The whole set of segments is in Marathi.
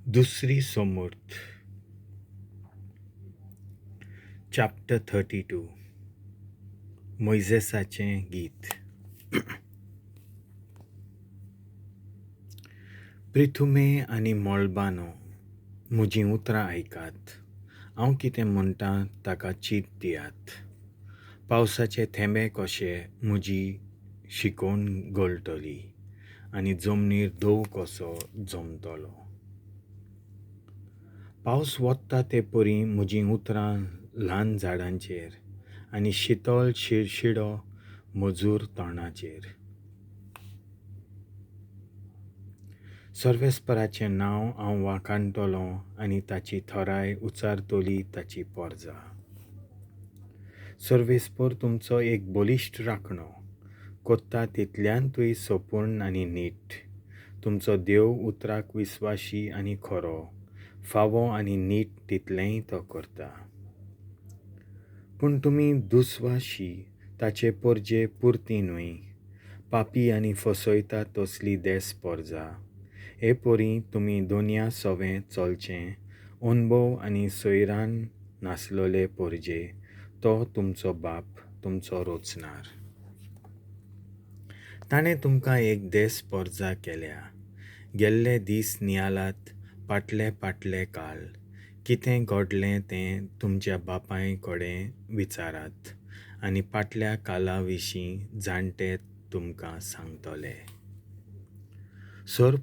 दुसरी समूर्त चॅप्टर 32 मोइजेसाचें गीत. प्रिथुमे आनी मोळबानो, म्हजीं उतरां आयकात. हांव कितें म्हणटां ताका चीत दियात. पावसाचे थेंबे कशे म्हजी शिकोवन गळटली आनी जमनीर दंव कसो जमतलो. पावस वत्ता ते परी म्हजीं उतरां ल्हान झाडांचेर आनी शितळ शिरशिडो मजूर तोंडाचेर. सर्वेस्पराचें नांव हांव वाखाणटलों आनी ताची थोराय उचारतली ताची पोरजां. सर्वेस्पर तुमचो एक बलिश्ट राखणो, कोत्ता तितल्यांतूय सोपूर्ण आनी नीट. तुमचो देव उतराक विस्वाशी आनी खरो, फावो आनी नीट तितलेंय तो करता. पूण तुमी दुस्वाशी, ताचे पोरजे पुर्ती न्हय, पापी आनी फसयता तसली देस पोरजां. हे पोरी तुमी दोनया सोवें चलचें, अनभव आनी सोयरान नासलोले पोरजे, तो तुमचो बाप, तुमचो रोचणार. ताणें तुमकां एक देस पोरजां केल्या. गेल्ले दीस नियालात, पाटले काल. कितें घडलें तें तुमच्या बापाय कडेन विचारात आनी फाटल्या काला विशीं जाणटे तुमकां सांगतले. सोर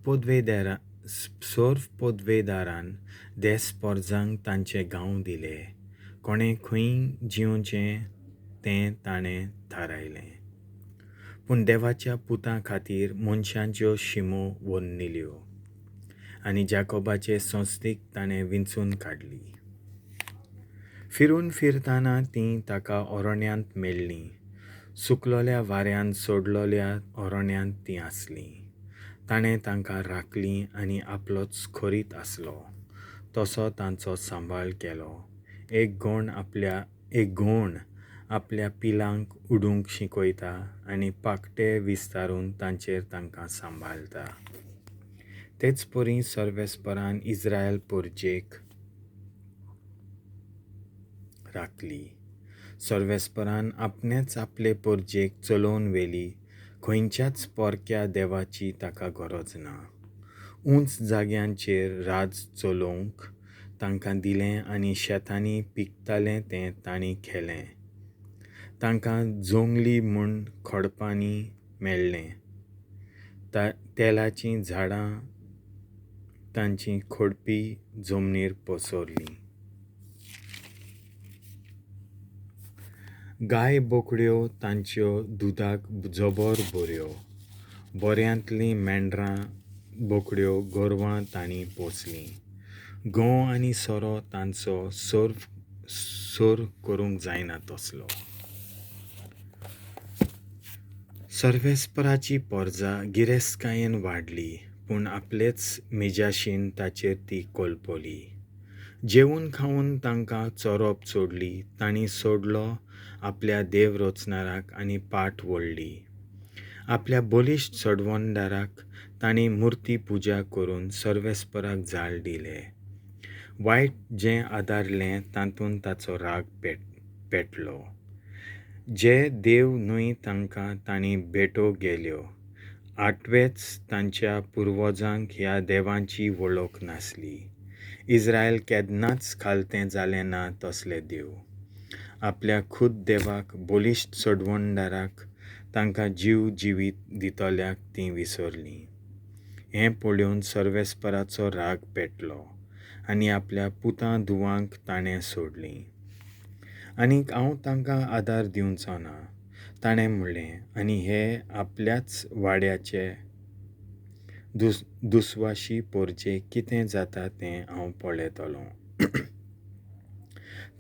पोदवेदारान देस पोरजांक तांचे गांव दिले. कोणें खंय जिवचें तें ताणें थारायलें. पूण देवाच्या पुतां खातीर मनशांच्यो शिमो वन्निल्यो आनी जाकोबाचे संस्थीक ताणें विंचून काडली. फिरून फिरताना तीं ताका ओरोण्यांत मेळ्ळीं. सुकलोल्या वाऱ्यान सोडलोल्या ओरोण्यांत तीं आसलीं. ताणें तांकां राखलीं आनी आपलोच खोरीत आसलो तसो तांचो सांबाळ केलो. एक घोण आपल्या पिलांक उडूंक शिकयता आनी पाकटे विस्तारून तांचेर तांकां सांबाळटा. तेच परी सर्वेस्परान इस्रायल पोरजेक राखली. सर्वेस्परान आपणेच आपले पोरजेक चलोवन व्हेली. खंयच्याच पोरक्या देवाची ताका गरज ना. उंच जाग्यांचेर राज चलोवंक तांकां दिलें आनी शेतांनी पिकतालें तें तांणी खेलें. तांकां जोंगली म्हूण खडपांनी मेळ्ळें. तेलाचीं झाडां तांचीं खोडपी जमनीर पसरलीं. गाय बोकड्यो तांच्यो दुदाक जबर बऱ्यो. बऱ्यांतलीं मेंढरां बोकड्यो गोरवां तांणी पोसलीं. घोव आनी सोरो तांचो सोर करूंक जायना तसलो. सर्वेस्पराची पोरजां गिरेस्तकायेन वाडली, पूण आपलेच मिजाशीन ताचेर ती कोलपोली. जेवून खावून तांकां चोरप सोडली. तांणी सोडलो आपल्या देव रोचणाराक आनी पाट वळली. आपल्या बलिश्ट सडवणदाराक तांणी मुर्ती पुजा करून सर्वेस्पराक जाळ दिले. वायट जें आदारलें तातूंत ताचो राग पेटलो. जे देव न्हय तांकां तांणी भेटो गेल्यो. आठवेच तांच्या पुर्वजांक ह्या देवांची वळख नासली. इस्रायल केन्नाच खालतें जालें ना तसलें देव. आपल्या खुद देवाक, बलिश्ट सडवणदाराक तांकां जीव जिवीत दितल्याक तीं विसरलीं. हें पळोवन सर्वेस्पराचो राग पेटलो आनी आपल्या पुतां धुवांक ताणें सोडलीं. आनीक हांव तांकां आदार दिवचो ना, ताणें म्हणलें, आनी हे आपल्याच वाड्याचे दुस्वाशी पोरजे कितें जाता तें हांव पळयतलों.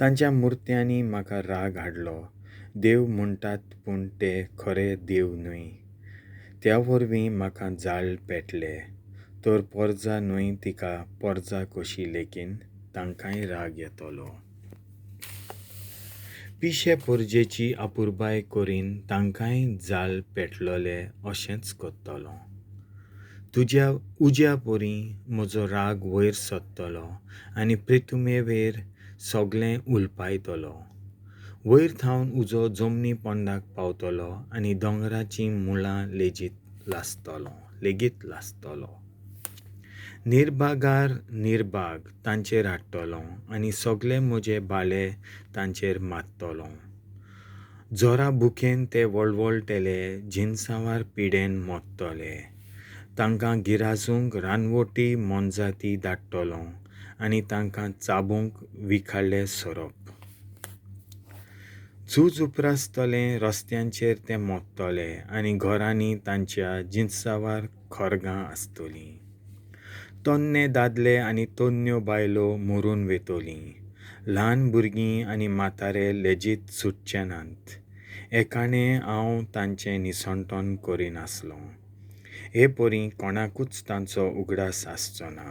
तांच्या मुर्त्यांनी म्हाका राग हाडलो. देव म्हणटात पूण ते खरे देव न्हय. त्या वरवीं म्हाका जाळ पेटले. तर पोरजां न्हय तिका पोरजां कशी लेगीन तांकांय राग येतलो. पिशे पोरजेची आपुरबाय करीन तांकांय जाल पेटलोले अशेंच कोत्तलो. तुज्या उज्या पोरी म्हजो राग वयर सत्तलो आनी पृथ्वीवेर सगळें उलपायतलो. वयर थावन उजो जमनी पोंडाक पावतलो आनी दोंगराची मुळां लेगीत लासतलो. निर्भागार निर्भाग तांचेर हाडटलो आनी सगळे म्हजे बाळे तांचेर मारतलो. जोरा बुकेन ते वळवळटेले जिनसांवार पिडेन मोडटले. तांकां गिराजूंक रानवटी मोनजाती धाडटलो आनी तांकां चाबूंक विखाळ्ळे सोरोप. झूज उपरासतलें रस्त्यांचेर ते मोडटले आनी घरांनी तांच्या जिनसांवार खोरगां आसतलीं. तोन्ने दादले आनी तोन्न्यो बायलो मरून वेतलीं. ल्हान भुरगीं आनी म्हातारे लेजीत सुटचे नात. एकाणें हांव तांचें निसणटोन करिनासलो. हे पोरी कोणाकूच तांचो उगडास आसचो ना.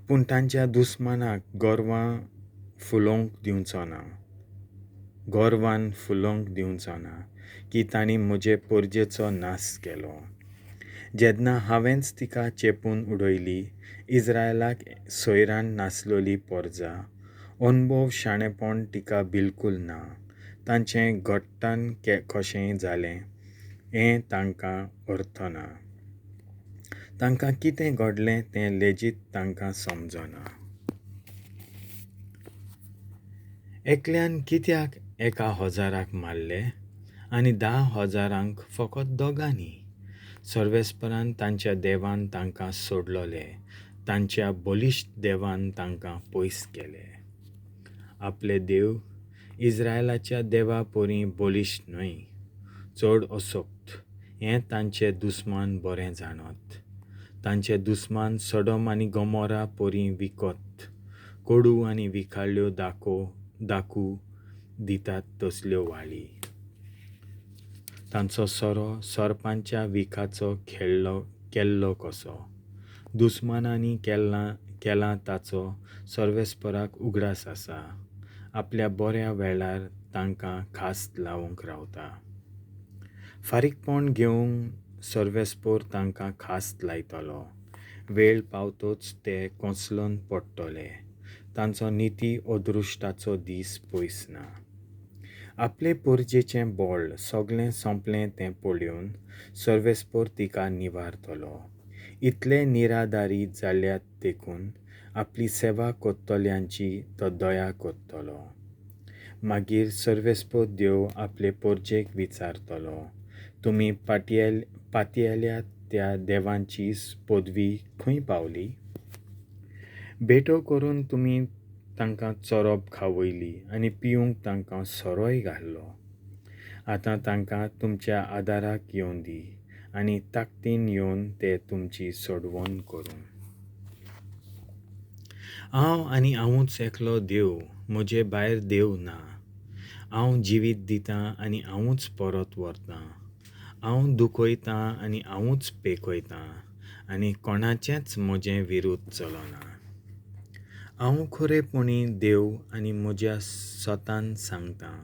पूण तांच्या दुस्मानाक गोरवान फुलोवंक दिवचो ना की तांणी म्हजे पोरजेचो नास केलो. जेन्ना हांवेंच तिका चेपून उडयली, इस्रायलाक सोयऱ्यान नासलोली पोरजां, अनुभव शाणेपण तिका बिलकूल ना. तांचें घोट्टान कशें जालें हें तांकां अर्थ ना. तांकां कितें घडलें तें लेगीत तांकां समजना. एकल्यान कित्याक 1,000 मारले आनी 10,000 फकत दोगांनी? सर्वेस्परान तांच्या देवान तांकां सोडलोले. तांच्या बलिश्ट देवान तांकां पयस केले. आपले देव इस्रायलाच्या देवा पोरी बलिश्ट न्हय, चड अशक्त. हें तांचे दुस्मान बरें जाणत. तांचे दुस्मान सडोम आनी गोमोरा पोरी विकत, कोडू आनी विखाळ्ळ्यो दाखू दितात तसल्यो वाळी. तांचो सोरो सोरपांच्या विखाचो केल्लो कसो. दुस्मानांनी केलां ताचो सर्वेस्पराक उगडास आसा. आपल्या बऱ्या वेळार तांकां खास्त लावंक रावता. फारीकपण घेवंक सर्वेस्पोर तांकां खास्त लायतलो. वेळ पावतोच ते कोंचलून पडटले. तांचो निती अदृश्टाचो दीस पयस ना. आपले पोरजेचें बोळ सगळें सोंपलें तें पळोवन सर्वेस्पोर तिका निवारतलो. इतले निराधारी जाल्यात देखून आपली सेवा कोत्तल्यांची तो दया कोत्तलो. मागीर सर्वेस्पोर देव आपले पोरजेक विचारतलो, तुमी पातयेल्यात त्या देवांची पदवी खंय पावली? भेटो करून तुमी तांकां चोरोप खावयली आनी पिवंक तांकां सोरोय घाल्लो. आतां तांकां तुमच्या आदाराक येवं दी आनी ताकतीन येवन ते तुमची सोडवण करूं. हांव आनी हांवूच एकलो देव, म्हजे भायर देव ना. हांव जिवीत दितां आनी हांवूच परत व्हरतां. हांव दुखयतां आनी हांवूच पेखयतां आनी कोणाचेंच म्हजें विरूध्द चलना. हांव खरेपणी देव आनी म्हज्या सोतान सांगतां,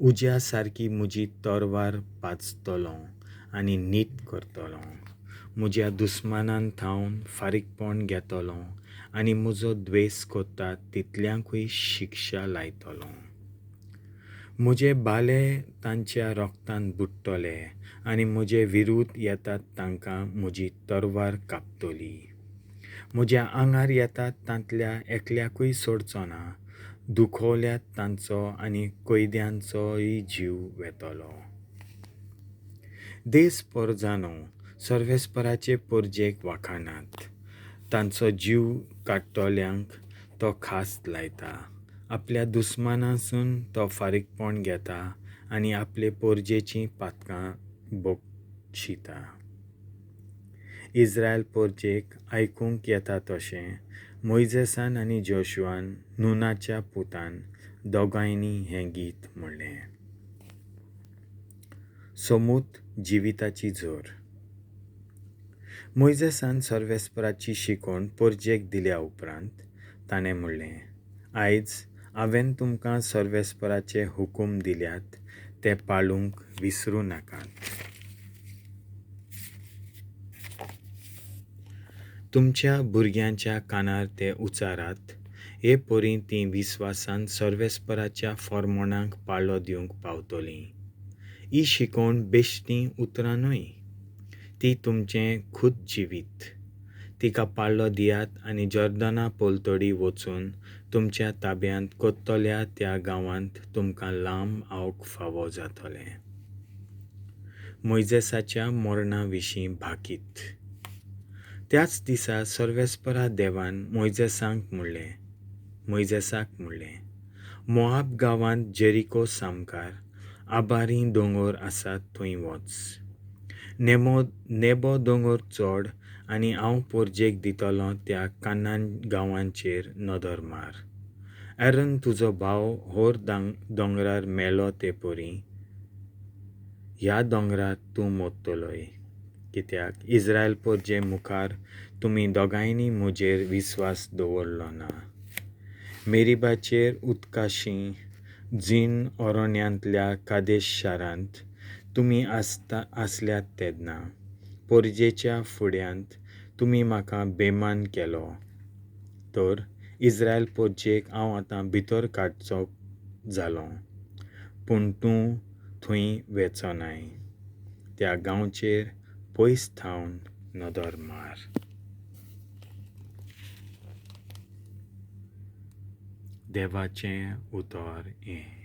उज्या सारकी म्हजी तरवार पाजतलों आनी नीट करतलों. म्हज्या दुस्मानान थावन फारीकपण घेतलों आनी म्हजो द्वेस कोत्तात तितल्यांकूय शिक्षा लायतलों. म्हजे बाले तांच्या रोगतान बुडटले आनी म्हजे विरूध्द येतात तांकां म्हजी तरवार कापतली. म्हज्या आंगार येतात तांतल्या एकल्याकूय सोडचो ना. दुखोवल्यात तांचो आनी कैद्यांचोय जीव वेतलो. देस पोरजानो, सर्वेस्पराचे पोरजेक वाखाणात. तांचो जीव काडटल्यांक तो खास्त लायता. आपल्या दुस्मानासून तो फारीकपण घेता आनी आपले पोरजेचीं पातकां बोगशिता. इस्रायल पोरजेक आयकूंक येता तशें मोइजेसान आनी जोशुआन नूनाच्या पुतान दोगांयनी हें गीत म्हणलें. सोमूत जिविताची झर. मोइजेसान सर्वेस्पराची शिकवण पोरजेक दिल्या उपरांत ताणें म्हणलें, आयज हांवें तुमकां सर्वेस्पराचे हुकूम दिल्यात ते पाळूंक विसरूं नाकात. तुमच्या भुरग्यांच्या कानार ते उच्चारात, हे पोरी ती विस्वासान सर्वेस्पराच्या फॉर्मोनांक पाळो दिवंक पावतलीं. ही शिकोवन बेश्टी उतरां न्हय, ती तुमचें खुद जिवीत. तिका पाळो दियात आनी जॉर्दना पोलतोडी वचून तुमच्या ताब्यांत कोत्तोल्या त्या गांवांत तुमकां लांब आवक फावो जातलें. मोइजेसाच्या मरणा विशीं भाकीत. त्याच दिसा सर्वेस्परा देवान मोइजेसाक म्हणलें, मोआब गांवांत जेरिको सामकार आबारी दोंगर आसात थंय वच. नेबो दोंगर चोड आनी हांव पोरजेक दितलों त्या कानान गांवांचेर नदर मार. एरन तुजो भाव होर दोंगरार मेलो ते पोरी ह्या दोंगरार तूं मोडटलोय, कित्याक इस्रायल पोरजे मुखार तुमी दोगांयनी म्हजेर विस्वास दवरलो ना. मेरिबाचेर उदकाशीं जीण अरोण्यांतल्या कादेश शारांत तुमी आसल्यात तेन्ना पोरजेच्या फुड्यांत तुमी म्हाका बेमान केलो. तर इस्रायल पोरजेक हांव आतां भितर काडचो जालों, पूण तूं थंय वेचोनाय. त्या गांवचेर पयस थावन नदर मार. देवाचें उतर हें.